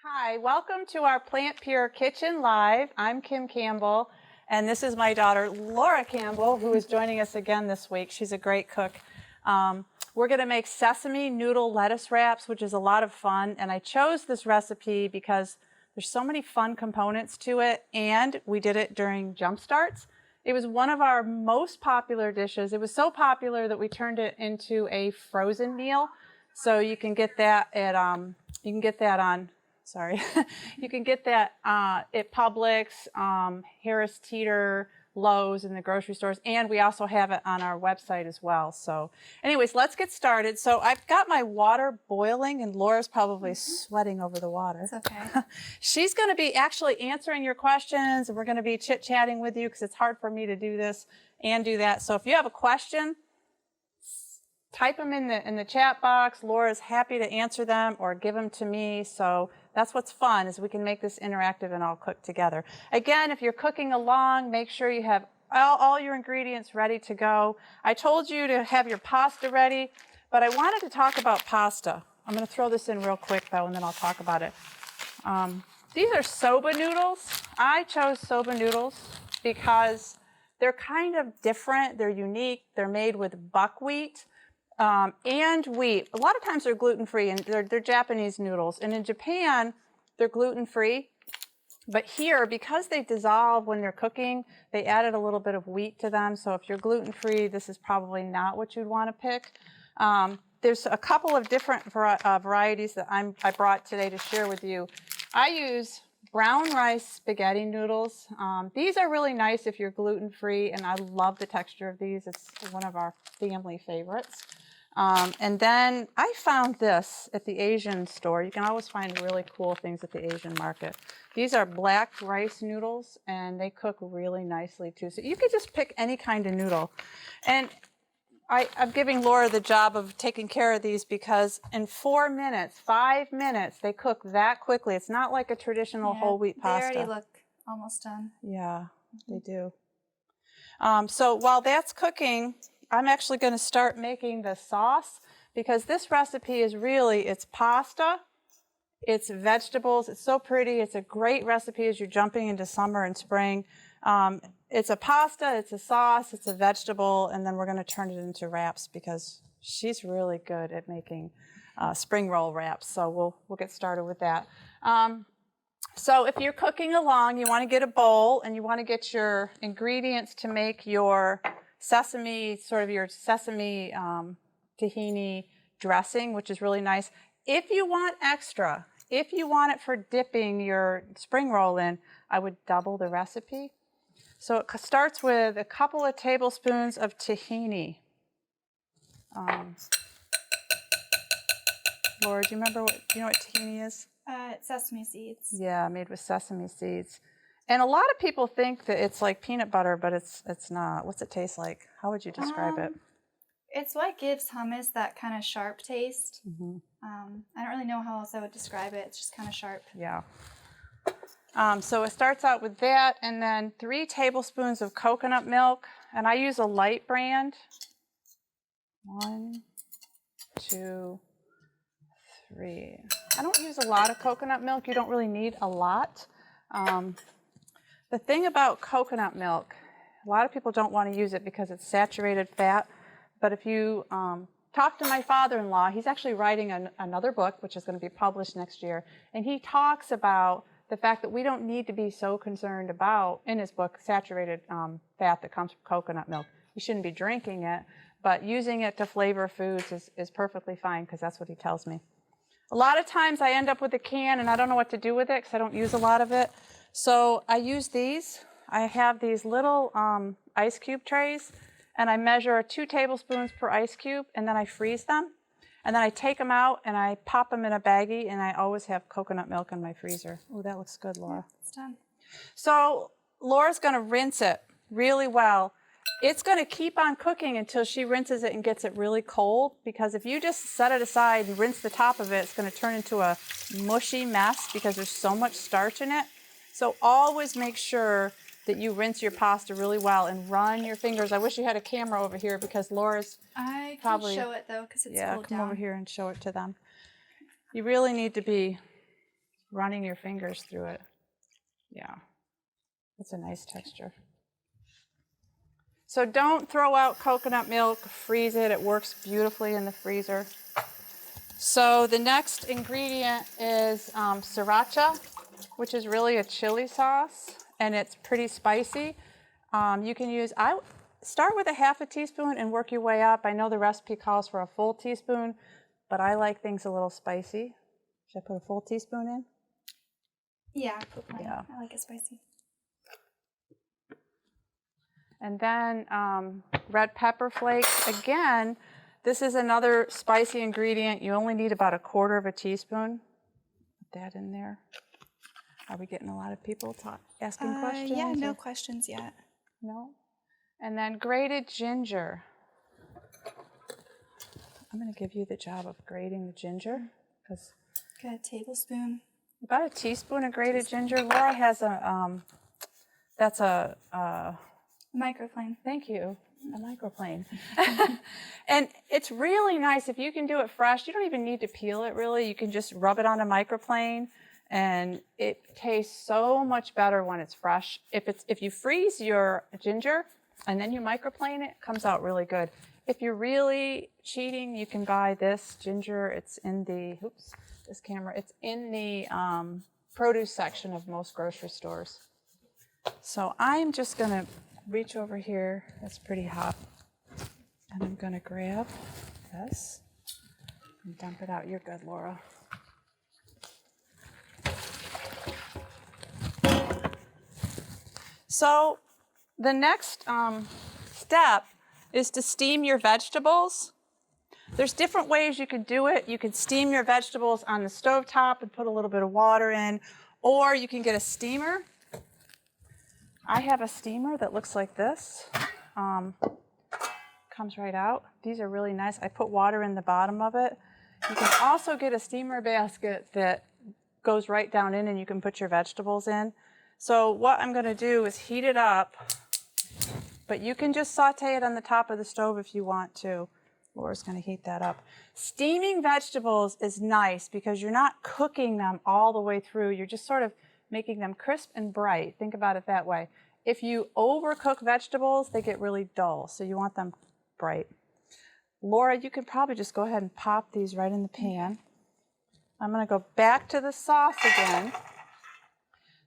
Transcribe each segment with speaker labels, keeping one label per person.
Speaker 1: Hi, welcome to our PlantPure Kitchen Live. I'm Kim Campbell, and this is my daughter, Laura Campbell, who is joining us again this week. She's a great cook. We're going to make sesame noodle lettuce wraps, which is a lot of fun, and I chose this recipe because there's so many fun components to it, and we did it during Jump Starts. It was one of our most popular dishes. It was so popular that we turned it into a frozen meal, so you can get that at you can get that at Publix, Harris Teeter, Lowe's, and the grocery stores, and we also have it on our website as well. So anyways, let's get started. So I've got my water boiling, and Laura's probably sweating over the water.
Speaker 2: It's okay.
Speaker 1: She's going to be actually answering your questions, and we're going to be chit-chatting with you because it's hard for me to do this and do that. So if you have a question, type them in the chat box. Laura's happy to answer them or give them to me. So that's what's fun, is we can make this interactive and all cook together. Again, if you're cooking along, make sure you have all your ingredients ready to go. I told you to have your pasta ready, but I wanted to talk about pasta. I'm going to throw this in real quick, though, and then I'll talk about it. These are Soba Noodles. I chose Soba Noodles because they're kind of different. They're unique. They're made with buckwheat. And wheat. A lot of times they're gluten-free, and they're Japanese noodles. And in Japan, they're gluten-free. But here, because they dissolve when they're cooking, they added a little bit of wheat to them. So if you're gluten-free, this is probably not what you'd want to pick. There's a couple of different varieties that I brought today to share with you. I use brown rice spaghetti noodles. These are really nice if you're gluten-free, and I love the texture of these. It's one of our family favorites. And then I found this at the Asian store. You can always find really cool things at the Asian market. These are black rice noodles, and they cook really nicely too. So you could just pick any kind of noodle. And I'm giving Laura the job of taking care of these because in 4 minutes, 5 minutes, they cook that quickly. It's not like a traditional whole wheat pasta.
Speaker 2: They already look almost done.
Speaker 1: Yeah, they do. So while that's cooking, I'm actually going to start making the sauce, because this recipe is really, it's pasta, it's vegetables, it's so pretty. It's a great recipe as you're jumping into summer and spring. It's a pasta, it's a sauce, it's a vegetable, and then we're going to turn it into wraps because she's really good at making spring roll wraps. So we'll get started with that. So if you're cooking along, you want to get a bowl and you want to get your ingredients to make your sesame, tahini dressing, which is really nice. If you want extra, if you want it for dipping your spring roll in, I would double the recipe. So it starts with a couple of tablespoons of tahini. Laura, do you know what tahini is?
Speaker 2: It's sesame seeds.
Speaker 1: Yeah, made with sesame seeds. And a lot of people think that it's like peanut butter, but it's not. What's it taste like? How would you describe it?
Speaker 2: It's what gives hummus that kind of sharp taste.
Speaker 1: Mm-hmm.
Speaker 2: I don't really know how else I would describe it. It's just kind of sharp.
Speaker 1: Yeah. So it starts out with that, and then 3 tablespoons of coconut milk. And I use a light brand. 1, 2, 3. I don't use a lot of coconut milk. You don't really need a lot. The thing about coconut milk, a lot of people don't want to use it because it's saturated fat. But if you talk to my father-in-law, he's actually writing another book, which is going to be published next year. And he talks about the fact that we don't need to be so concerned about, in his book, saturated fat that comes from coconut milk. You shouldn't be drinking it, but using it to flavor foods is perfectly fine, because that's what he tells me. A lot of times I end up with a can and I don't know what to do with it because I don't use a lot of it. So I use these. I have these little ice cube trays, and I measure 2 tablespoons per ice cube, and then I freeze them. And then I take them out and I pop them in a baggie, and I always have coconut milk in my freezer. Oh, that looks good, Laura.
Speaker 2: Yeah, it's done.
Speaker 1: So Laura's going to rinse it really well. It's going to keep on cooking until she rinses it and gets it really cold, because if you just set it aside and rinse the top of it, it's going to turn into a mushy mess because there's so much starch in it. So always make sure that you rinse your pasta really well and run your fingers. I wish you had a camera over here, because Laura's
Speaker 2: I
Speaker 1: probably...
Speaker 2: can show it though, because it's
Speaker 1: yeah,
Speaker 2: cooled
Speaker 1: come
Speaker 2: down.
Speaker 1: over here and show it to them. You really need to be running your fingers through it. Yeah, it's a nice texture. So don't throw out coconut milk, freeze it. It works beautifully in the freezer. So the next ingredient is Sriracha, which is really a chili sauce, and it's pretty spicy. You can use, I start with a half a teaspoon and work your way up. I know the recipe calls for a full teaspoon, but I like things a little spicy. Should I put a full teaspoon in?
Speaker 2: Yeah, put mine.
Speaker 1: Yeah.
Speaker 2: I like it spicy.
Speaker 1: And then red pepper flakes. Again, this is another spicy ingredient. You only need about 1/4 teaspoon. Put that in there. Are we getting a lot of people asking questions?
Speaker 2: Yeah, no
Speaker 1: or?
Speaker 2: questions yet.
Speaker 1: No? And then grated ginger. I'm going to give you the job of grating the ginger. Because
Speaker 2: Got a tablespoon.
Speaker 1: about a teaspoon of grated ginger. Laura has that's a
Speaker 2: Microplane.
Speaker 1: thank you, a microplane. And it's really nice if you can do it fresh. You don't even need to peel it really. You can just rub it on a microplane, and it tastes so much better when it's fresh. If you freeze your ginger and then you microplane it, it comes out really good. If you're really cheating, you can buy this ginger. It's in the this camera. It's in the produce section of most grocery stores. So I'm just gonna reach over here. It's pretty hot. And I'm gonna grab this and dump it out. You're good, Laura. So the next step is to steam your vegetables. There's different ways you could do it. You could steam your vegetables on the stovetop and put a little bit of water in, or you can get a steamer. I have a steamer that looks like this. Comes right out. These are really nice. I put water in the bottom of it. You can also get a steamer basket that goes right down in and you can put your vegetables in. So what I'm going to do is heat it up, but you can just saute it on the top of the stove if you want to. Laura's going to heat that up. Steaming vegetables is nice because you're not cooking them all the way through. You're just sort of making them crisp and bright. Think about it that way. If you overcook vegetables, they get really dull, so you want them bright. Laura, you could probably just go ahead and pop these right in the pan. I'm going to go back to the sauce again.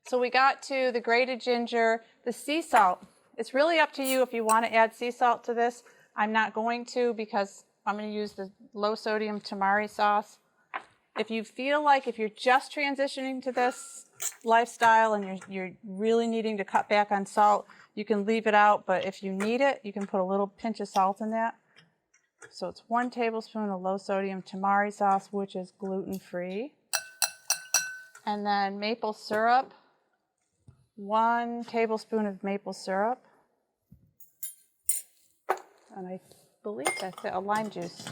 Speaker 1: So we got to the grated ginger, the sea salt. It's really up to you if you want to add sea salt to this. I'm not going to because I'm going to use the low sodium tamari sauce. If you feel like if you're just transitioning to this lifestyle and you're really needing to cut back on salt, you can leave it out. But if you need it, you can put a little pinch of salt in that. So it's 1 tablespoon of low sodium tamari sauce, which is gluten-free. And then maple syrup, 1 tablespoon of maple syrup. And I believe that's it, a lime juice.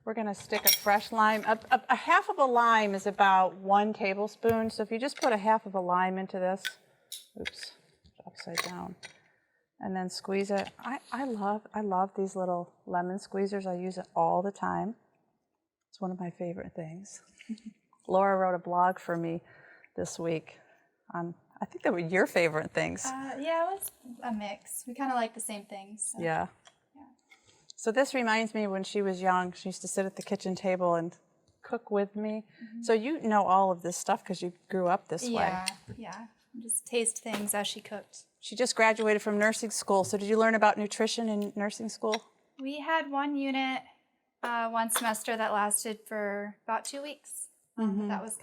Speaker 1: We're going to stick a fresh lime. A half of a lime is about 1 tablespoon. So if you just put a half of a lime into this, oops, upside down, and then squeeze it. I love these little lemon squeezers. I use it all the time. It's one of my favorite things. Laura wrote a blog for me this week on, I think they were your favorite things.
Speaker 2: Yeah, it was a mix. We kind of like the same things. So.
Speaker 1: Yeah. So this reminds me when she was young, she used to sit at the kitchen table and cook with me. Mm-hmm. So you know all of this stuff because you grew up this way.
Speaker 2: Yeah. Just taste things as she cooked.
Speaker 1: She just graduated from nursing school. So did you learn about nutrition in nursing school?
Speaker 2: We had 1 unit, 1 semester that lasted for about 2 weeks.
Speaker 1: Mm-hmm.
Speaker 2: That was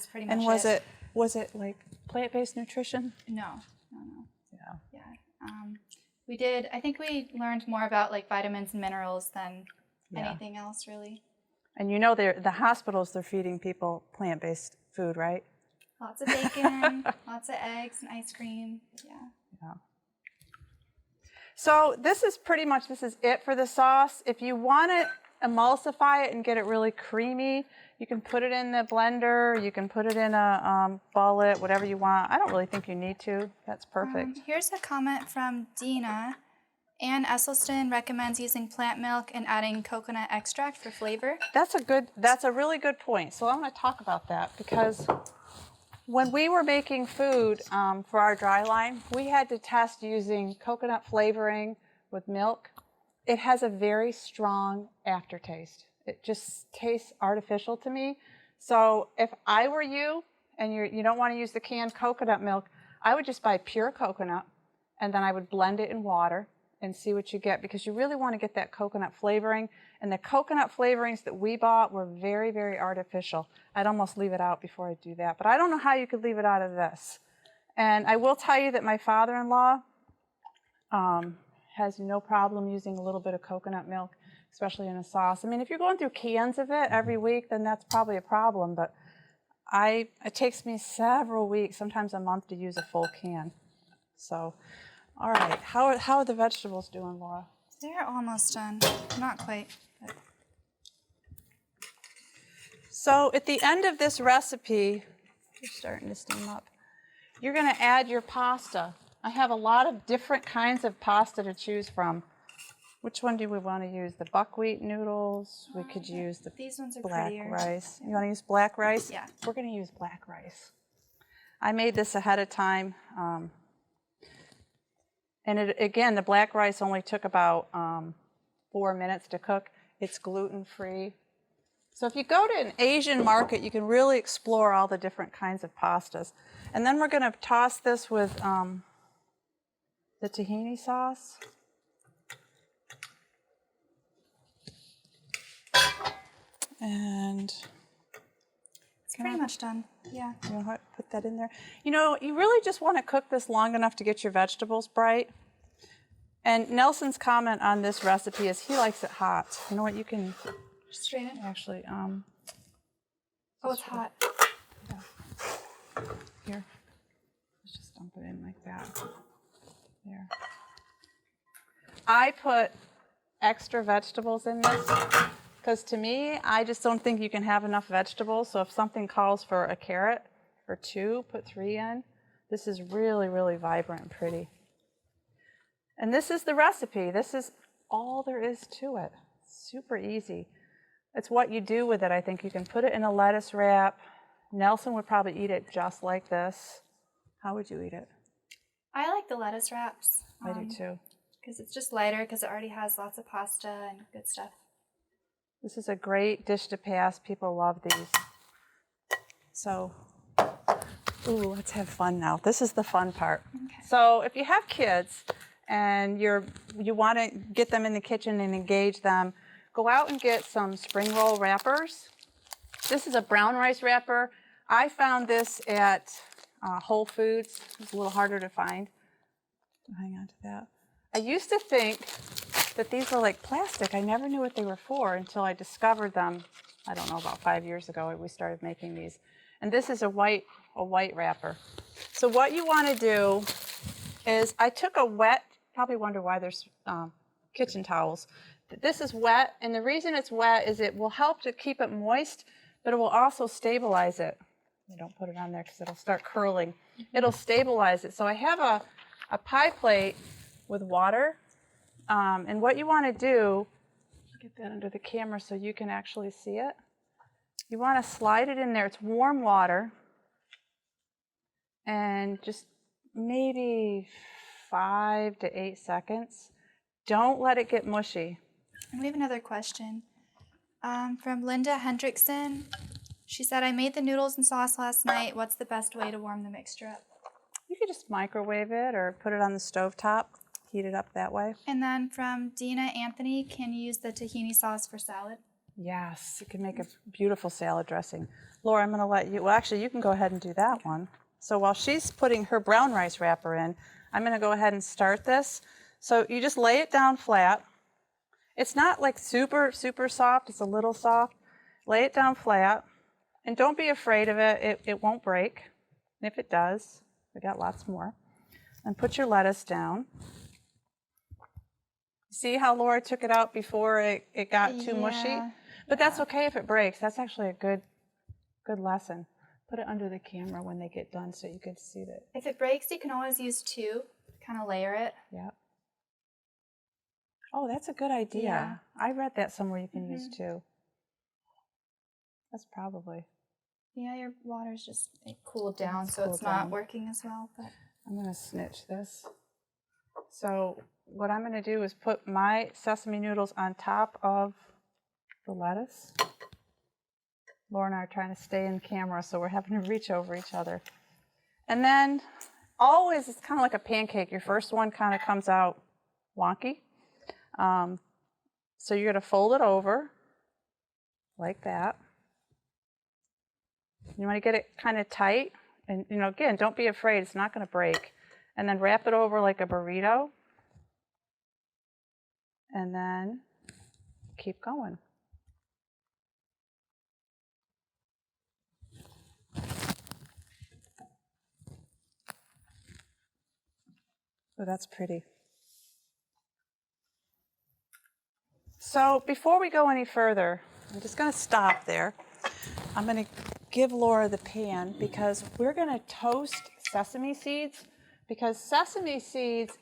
Speaker 2: pretty much it.
Speaker 1: And was it like plant-based nutrition?
Speaker 2: No.
Speaker 1: Yeah.
Speaker 2: We did, I think we learned more about like vitamins and minerals than anything else really.
Speaker 1: And you know the hospitals, they're feeding people plant-based food, right?
Speaker 2: Lots of bacon, lots of eggs and ice cream. Yeah.
Speaker 1: So this is it for the sauce. If you want to emulsify it and get it really creamy, you can put it in the blender, you can put it in a bullet, whatever you want. I don't really think you need to. That's perfect.
Speaker 2: Here's a comment from Dina. Ann Esselstyn recommends using plant milk and adding coconut extract for flavor.
Speaker 1: That's a really good point. So I want to talk about that because When we were making food for our dry line, we had to test using coconut flavoring with milk. It has a very strong aftertaste. It just tastes artificial to me. So if I were you and you don't want to use the canned coconut milk, I would just buy pure coconut and then I would blend it in water and see what you get, because you really want to get that coconut flavoring. And the coconut flavorings that we bought were very, very artificial. I'd almost leave it out before I do that. But I don't know how you could leave it out of this. And I will tell you that my father-in-law has no problem using a little bit of coconut milk, especially in a sauce. I mean, if you're going through cans of it every week, then that's probably a problem. But it takes me several weeks, sometimes a month, to use a full can. So, all right. How are the vegetables doing, Laura?
Speaker 2: They're almost done. Not quite. But...
Speaker 1: So at the end of this recipe, you're starting to steam up, you're going to add your pasta. I have a lot of different kinds of pasta to choose from. Which one do we want to use? The buckwheat noodles. We could use the
Speaker 2: These ones are
Speaker 1: black
Speaker 2: prettier.
Speaker 1: rice. You want to use black rice?
Speaker 2: Yeah.
Speaker 1: We're going to use black rice. I made this ahead of time. And again, the black rice only took about 4 minutes to cook. It's gluten-free. So if you go to an Asian market, you can really explore all the different kinds of pastas. And then we're going to toss this with the tahini sauce. And
Speaker 2: it's pretty much done. Yeah.
Speaker 1: You know what? Put that in there. You know, you really just want to cook this long enough to get your vegetables bright. And Nelson's comment on this recipe is he likes it hot. You know what? You can
Speaker 2: strain it.
Speaker 1: Actually,
Speaker 2: oh, it's hot.
Speaker 1: Yeah. Here. Let's just dump it in like that. There. I put extra vegetables in this because to me, I just don't think you can have enough vegetables. So if something calls for a carrot or 2, put 3 in. This is really, really vibrant and pretty. And this is the recipe. This is all there is to it. Super easy. It's what you do with it. I think you can put it in a lettuce wrap. Nelson would probably eat it just like this. How would you eat it?
Speaker 2: I like the lettuce wraps.
Speaker 1: I do too.
Speaker 2: Because it's just lighter, because it already has lots of pasta and good stuff.
Speaker 1: This is a great dish to pass. People love these. So, ooh, let's have fun now. This is the fun part. Okay. So if you have kids and you want to get them in the kitchen and engage them, go out and get some spring roll wrappers. This is a brown rice wrapper. I found this at Whole Foods. It's a little harder to find. Hang on to that. I used to think that these were like plastic. I never knew what they were for until I discovered them, I don't know, about 5 years ago we started making these. And this is a white wrapper. So what you want to do is, I took a wet, probably wonder why there's kitchen towels. This is wet, and the reason it's wet is it will help to keep it moist, but it will also stabilize it. I don't put it on there because it'll start curling. It'll stabilize it. So I have a pie plate with water. And what you want to do, get that under the camera so you can actually see it. You want to slide it in there. It's warm water. And just maybe 5 to 8 seconds. Don't let it get mushy.
Speaker 2: And we have another question from Linda Hendrickson. She said, I made the noodles and sauce last night. What's the best way to warm the mixture up?
Speaker 1: You could just microwave it or put it on the stovetop. Heat it up that way.
Speaker 2: And then from Dina Anthony, can you use the tahini sauce for salad?
Speaker 1: Yes, it can make a beautiful salad dressing. Laura, I'm going to let you, well, actually, you can go ahead and do that one. So while she's putting her brown rice wrapper in, I'm going to go ahead and start this. So you just lay it down flat. It's not like super, super soft. It's a little soft. Lay it down flat. And don't be afraid of it. It won't break. And if it does, we got lots more. And put your lettuce down. See how Laura took it out before it got too mushy? But that's okay if it breaks. That's actually a good lesson. Put it under the camera when they get done so you can see that.
Speaker 2: If it breaks, you can always use 2, kind of layer it.
Speaker 1: Yeah. Oh, that's a good idea. Yeah. I read that somewhere you can use 2. That's probably.
Speaker 2: Yeah, your water's just it cooled down, so
Speaker 1: cooled
Speaker 2: it's not
Speaker 1: down.
Speaker 2: working as well. But
Speaker 1: I'm going to snitch this. So what I'm going to do is put my sesame noodles on top of the lettuce. Laura and I are trying to stay in camera, so we're having to reach over each other. And then always, it's kind of like a pancake. Your first one kind of comes out wonky. So you're going to fold it over like that. You want to get it kind of tight. And, you know, again, don't be afraid. It's not going to break. And then wrap it over like a burrito. And then keep going. Oh, that's pretty. So before we go any further, I'm just going to stop there. I'm going to give Laura the pan because we're going to toast sesame seeds, because sesame seeds,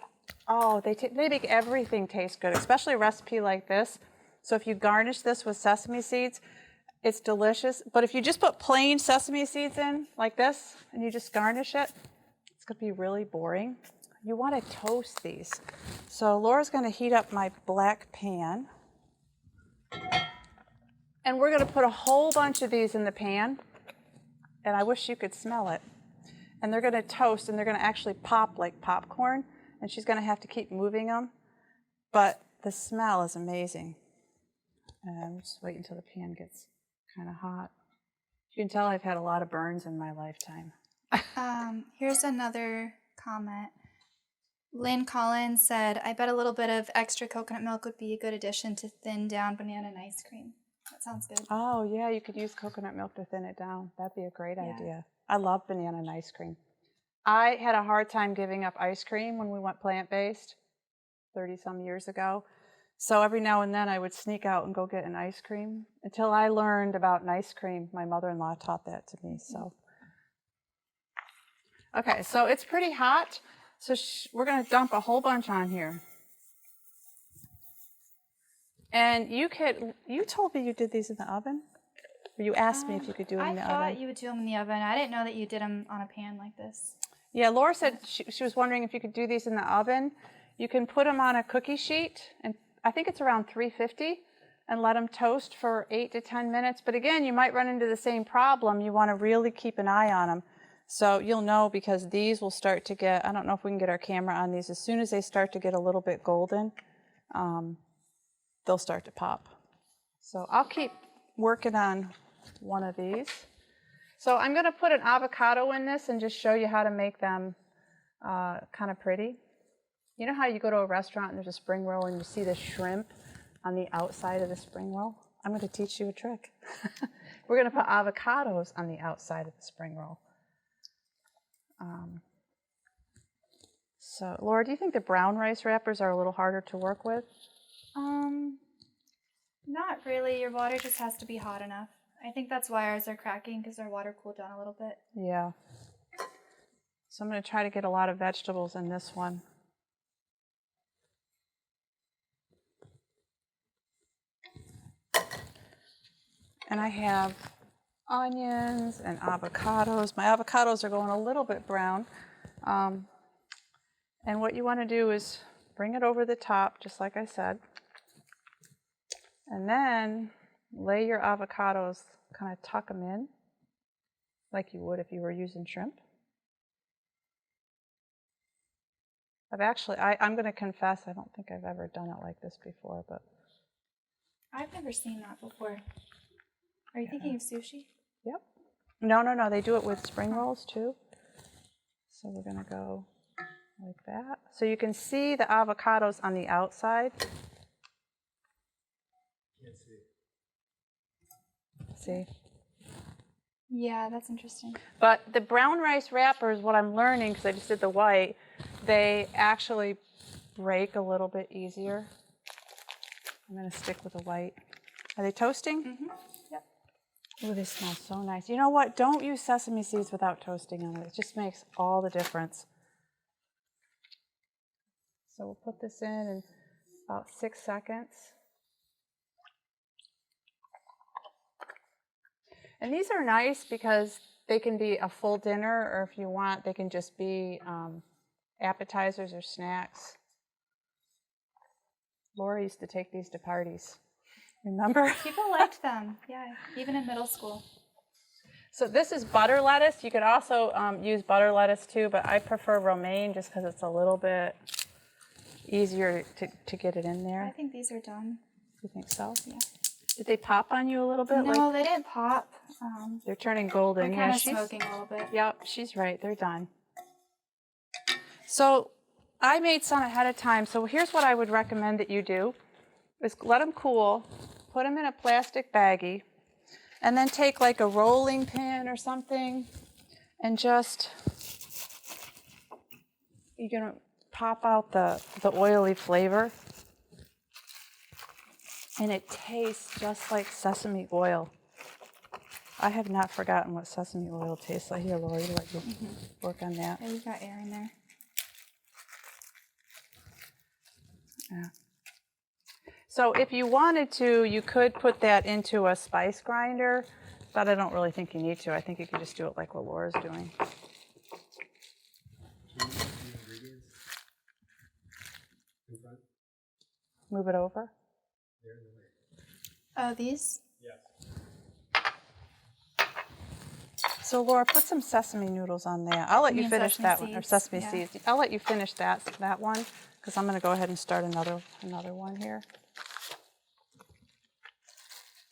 Speaker 1: oh, they make everything taste good, especially a recipe like this. So if you garnish this with sesame seeds, it's delicious. But if you just put plain sesame seeds in like this and you just garnish it, it's going to be really boring. You want to toast these. So Laura's going to heat up my black pan. And we're going to put a whole bunch of these in the pan. And I wish you could smell it. And they're going to toast, and they're going to actually pop like popcorn. And she's going to have to keep moving them. But the smell is amazing. And just wait until the pan gets kind of hot. You can tell I've had a lot of burns in my lifetime.
Speaker 2: here's another comment. Lynn Collins said, I bet a little bit of extra coconut milk would be a good addition to thin down banana and ice cream. That sounds good.
Speaker 1: Oh, yeah, you could use coconut milk to thin it down. That'd be a great idea. I love banana and ice cream. I had a hard time giving up ice cream when we went plant-based 30-some years ago. So every now and then I would sneak out and go get an ice cream until I learned about an ice cream. My mother-in-law taught that to me. So, okay, so it's pretty hot. So we're going to dump a whole bunch on here. And you told me you did these in the oven? Or you asked me if you could do them in the oven?
Speaker 2: I thought you would do them in the oven. I didn't know that you did them on a pan like this.
Speaker 1: Yeah, Laura said she was wondering if you could do these in the oven. You can put them on a cookie sheet, and I think it's around 350, and let them toast for 8 to 10 minutes. But again, you might run into the same problem. You want to really keep an eye on them. So you'll know, because these will start to get, I don't know if we can get our camera on these, as soon as they start to get a little bit golden, they'll start to pop. So I'll keep working on one of these. So I'm going to put an avocado in this and just show you how to make them kind of pretty. You know how you go to a restaurant and there's a spring roll and you see the shrimp on the outside of the spring roll? I'm going to teach you a trick. We're going to put avocados on the outside of the spring roll. So, Laura, do you think the brown rice wrappers are a little harder to work with?
Speaker 2: Not really. Your water just has to be hot enough. I think that's why ours are cracking, because our water cooled down a little bit.
Speaker 1: Yeah. So I'm going to try to get a lot of vegetables in this one. And I have onions and avocados. My avocados are going a little bit brown. And what you want to do is bring it over the top, just like I said. And then lay your avocados, kind of tuck them in, like you would if you were using shrimp. I'm going to confess, I don't think I've ever done it like this before, but.
Speaker 2: I've never seen that before. Are you thinking of sushi?
Speaker 1: Yep. No, they do it with spring rolls too. So we're going to go like that. So you can see the avocados on the outside.
Speaker 3: Can't see.
Speaker 1: See?
Speaker 2: Yeah, that's interesting.
Speaker 1: But the brown rice wrappers, what I'm learning, because I just did the white, they actually break a little bit easier. I'm going to stick with the white. Are they toasting?
Speaker 2: Mm-hmm.
Speaker 1: Yep. Ooh, they smell so nice. You know what? Don't use sesame seeds without toasting on it. It just makes all the difference. So we'll put this in about 6 seconds. And these are nice because they can be a full dinner, or if you want, they can just be appetizers or snacks. Laura used to take these to parties. Remember?
Speaker 2: People liked them, yeah, even in middle school.
Speaker 1: So this is butter lettuce. You could also use butter lettuce too, but I prefer romaine just because it's a little bit easier to get it in there.
Speaker 2: I think these are done.
Speaker 1: You think so?
Speaker 2: Yeah.
Speaker 1: Did they pop on you a little bit?
Speaker 2: No, they didn't pop.
Speaker 1: They're turning golden.
Speaker 2: They're kind of smoking a little bit.
Speaker 1: Yep, she's right. They're done. So I made some ahead of time. So here's what I would recommend that you do: is let them cool, put them in a plastic baggie, and then take like a rolling pin or something, and just you're gonna pop out the oily flavor, and it tastes just like sesame oil. I have not forgotten what sesame oil tastes like. Here, Laura, you let you work on that.
Speaker 2: Yeah, you got air in there.
Speaker 1: Yeah. So if you wanted to, you could put that into a spice grinder, but I don't really think you need to. I think you could just do it like what Laura's doing. Move it over.
Speaker 2: Oh, these?
Speaker 1: So Laura, put some sesame noodles on there. I'll let you finish that one, or sesame seeds. I'll let you finish that one, because I'm going to go ahead and start another one here.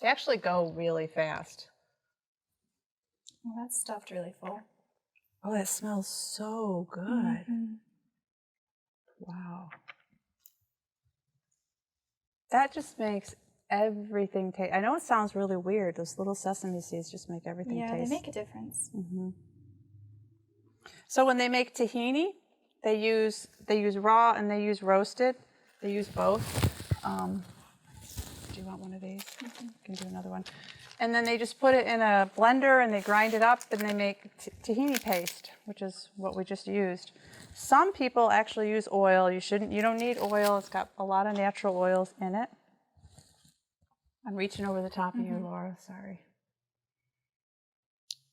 Speaker 1: They actually go really fast.
Speaker 2: Well, that's stuffed really full.
Speaker 1: Oh, that smells so good.
Speaker 2: Mm-hmm.
Speaker 1: Wow. That just makes everything taste. I know it sounds really weird. Those little sesame seeds just make everything taste.
Speaker 2: Yeah, they make a difference.
Speaker 1: Mm-hmm. So when they make tahini, they use raw and they use roasted. They use both. Do you want one of these? Mm-hmm. You can do another one. And then they just put it in a blender and they grind it up and they make tahini paste, which is what we just used. Some people actually use oil. You don't need oil. It's got a lot of natural oils in it. I'm reaching over the top of you, Laura. Sorry.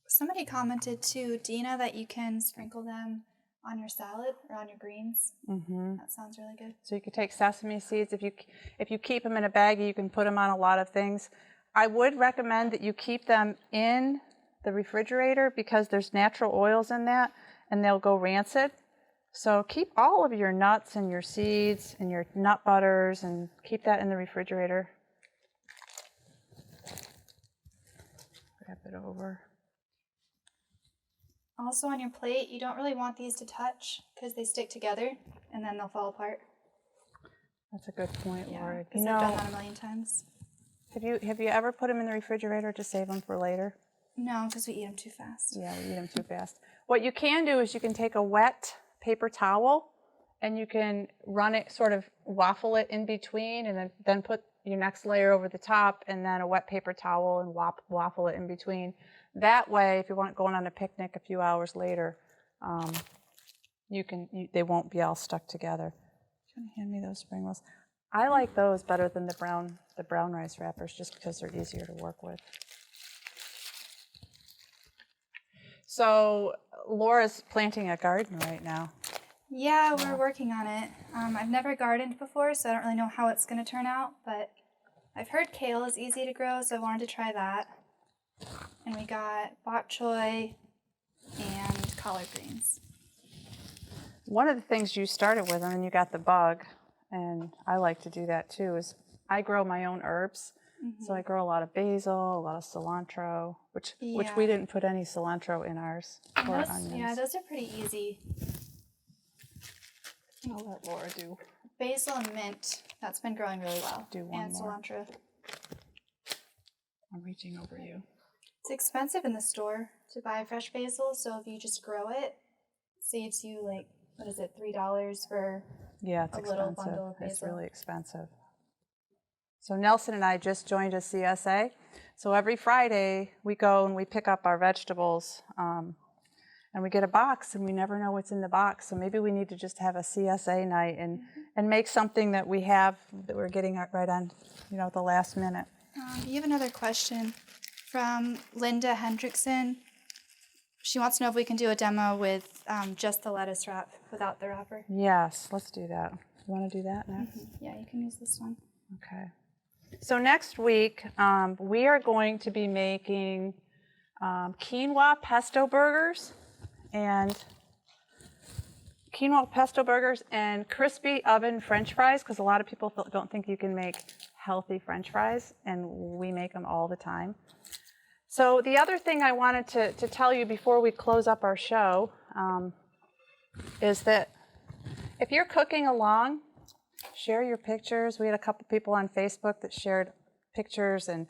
Speaker 2: Somebody commented too, Dina, that you can sprinkle them on your salad or on your greens. Mm-hmm. That sounds really good.
Speaker 1: So you could take sesame seeds. If you keep them in a baggie, you can put them on a lot of things. I would recommend that you keep them in the refrigerator because there's natural oils in that and they'll go rancid. So keep all of your nuts and your seeds and your nut butters and keep that in the refrigerator. Wrap it over.
Speaker 2: Also on your plate, you don't really want these to touch because they stick together and then they'll fall apart.
Speaker 1: That's a good point, Laura.
Speaker 2: Because I've done that a million times.
Speaker 1: Have you ever put them in the refrigerator to save them for later?
Speaker 2: No, because we eat them too fast.
Speaker 1: Yeah, we eat them too fast. What you can do is you can take a wet paper towel and you can run it, sort of waffle it in between, and then put your next layer over the top, and then a wet paper towel and waffle it in between. That way, if you want going on a picnic a few hours later, they won't be all stuck together. Do you want to hand me those spring rolls? I like those better than the brown rice wrappers, just because they're easier to work with. So Laura's planting a garden right now.
Speaker 2: Yeah, we're working on it. I've never gardened before, so I don't really know how it's going to turn out, but I've heard kale is easy to grow, so I wanted to try that. And we got bok choy and collard greens.
Speaker 1: One of the things you started with, and then you got the bug, and I like to do that too, is I grow my own herbs. Mm-hmm. So I grow a lot of basil, a lot of cilantro, which we didn't put any cilantro in ours, or onions.
Speaker 2: Yeah, those are pretty easy.
Speaker 1: I'll let Laura do.
Speaker 2: Basil and mint, that's been growing really well.
Speaker 1: Do one
Speaker 2: and
Speaker 1: more.
Speaker 2: Cilantro.
Speaker 1: I'm reaching over you.
Speaker 2: It's expensive in the store to buy fresh basil, so if you just grow it, saves you like, what is it, $3 for a little bundle of basil.
Speaker 1: It's really expensive. So Nelson and I just joined a CSA. So every Friday we go and we pick up our vegetables and we get a box and we never know what's in the box. So maybe we need to just have a CSA night and make something that we're getting right on, the last minute.
Speaker 2: You have another question. From Linda Hendrickson. She wants to know if we can do a demo with just the lettuce wrap without the wrapper.
Speaker 1: Yes, let's do that. You want to do that next?
Speaker 2: Yeah, you can use this one.
Speaker 1: Okay. So next week, we are going to be making quinoa pesto burgers and crispy oven French fries, because a lot of people don't think you can make healthy French fries, and we make them all the time. So the other thing I wanted to tell you before we close up our show is that if you're cooking along, share your pictures. We had a couple people on Facebook that shared pictures, and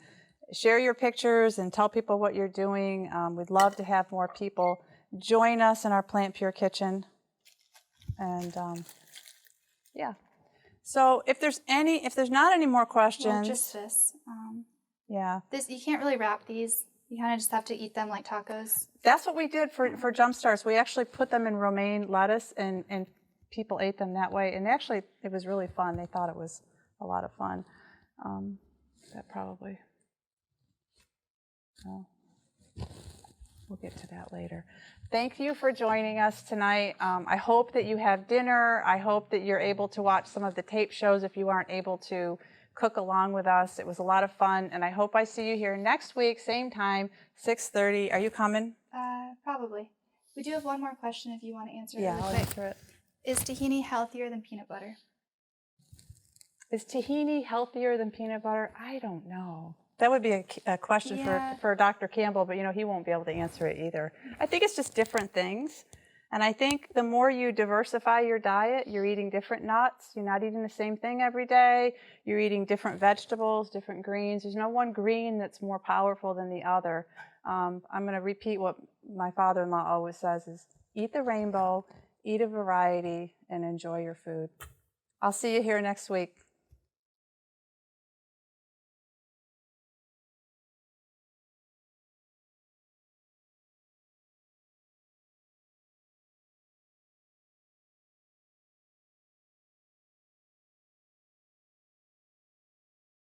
Speaker 1: share your pictures and tell people what you're doing. We'd love to have more people join us in our PlantPure kitchen. And yeah. So if there's not any more questions,
Speaker 2: Well, just this.
Speaker 1: yeah.
Speaker 2: This, you can't really wrap these. You kind of just have to eat them like tacos.
Speaker 1: That's what we did for Jump Starts. We actually put them in romaine lettuce, and people ate them that way. And actually, it was really fun. They thought it was a lot of fun. That probably, well, we'll get to that later. Thank you for joining us tonight. I hope that you have dinner. I hope that you're able to watch some of the tape shows if you aren't able to cook along with us. It was a lot of fun, and I hope I see you here next week, same time, 6:30. Are you coming?
Speaker 2: Probably. We do have one more question if you want to answer it
Speaker 1: Yeah,
Speaker 2: really
Speaker 1: I'll
Speaker 2: quick.
Speaker 1: answer it.
Speaker 2: Is tahini healthier than peanut butter?
Speaker 1: Is tahini healthier than peanut butter? I don't know. That would be a question for Dr. Campbell, but he won't be able to answer it either. I think it's just different things. And I think the more you diversify your diet, you're eating different nuts. You're not eating the same thing every day. You're eating different vegetables, different greens. There's no one green that's more powerful than the other. I'm going to repeat what my father-in-law always says is, eat the rainbow, eat a variety, and enjoy your food. I'll see you here next week.